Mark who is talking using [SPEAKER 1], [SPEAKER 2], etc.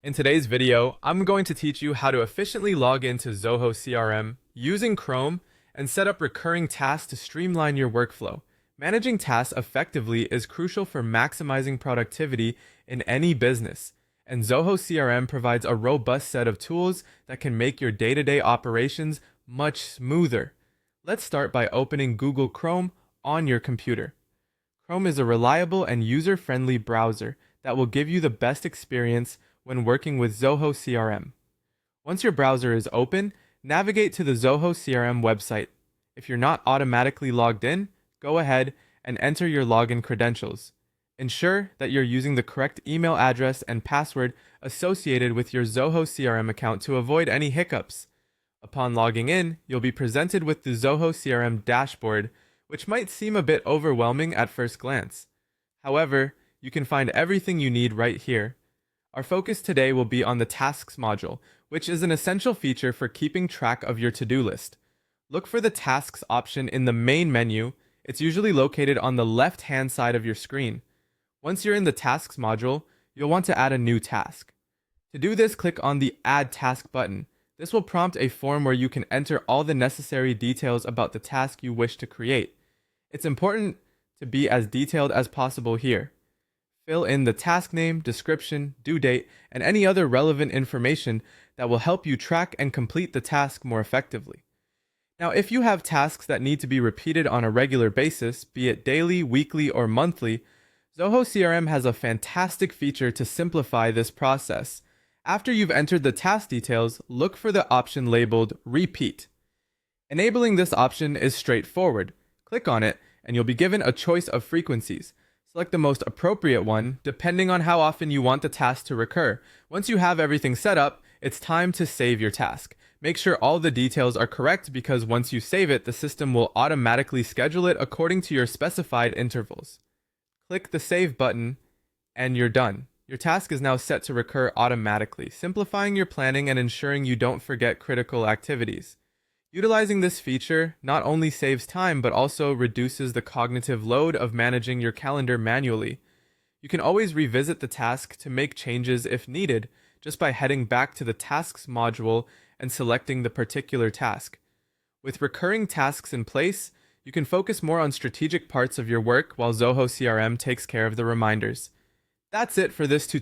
[SPEAKER 1] In today's video, I'm going to teach you how to efficiently log into Zoho CRM using Chrome and set up recurring tasks to streamline your workflow. Managing tasks effectively is crucial for maximizing productivity in any business, and Zoho CRM provides a robust set of tools that can make your day-to-day operations much smoother. Let's start by opening Google Chrome on your computer. Chrome is a reliable and user-friendly browser that will give you the best experience when working with Zoho CRM. Once your browser is open, navigate to the Zoho CRM website. If you're not automatically logged in, go ahead and enter your login credentials. Ensure that you're using the correct email address and password associated with your Zoho CRM account to avoid any hiccups. Upon logging in, you'll be presented with the Zoho CRM dashboard, which might seem a bit overwhelming at first glance. However, you can find everything you need right here. Our focus today will be on the Tasks module, which is an essential feature for keeping track of your to-do list. Look for the Tasks option in the main menu. It's usually located on the left-hand side of your screen. Once you're in the Tasks module, you'll want to add a new task. To do this, click on the Add Task button. This will prompt a form where you can enter all the necessary details about the task you wish to create. It's important to be as detailed as possible here. Fill in the task name, description, due date, and any other relevant information that will help you track and complete the task more effectively. Now, if you have tasks that need to be repeated on a regular basis, be it daily, weekly, or monthly, Zoho CRM has a fantastic feature to simplify this process. After you've entered the task details, look for the option labeled Repeat. Enabling this option is straightforward. Click on it, and you'll be given a choice of frequencies. Select the most appropriate one, depending on how often you want the task to recur. Once you have everything set up, it's time to save your task. Make sure all the details are correct because once you save it, the system will automatically schedule it according to your specified intervals. Click the Save button, and you're done. Your task is now set to recur automatically, simplifying your planning and ensuring you don't forget critical activities. Utilizing this feature not only saves time but also reduces the cognitive load of managing your calendar manually. You can always revisit the task to make changes if needed, just by heading back to the Tasks module and selecting the particular task. With recurring tasks in place, you can focus more on strategic parts of your work while Zoho CRM takes care of the reminders. That's it for this tutorial.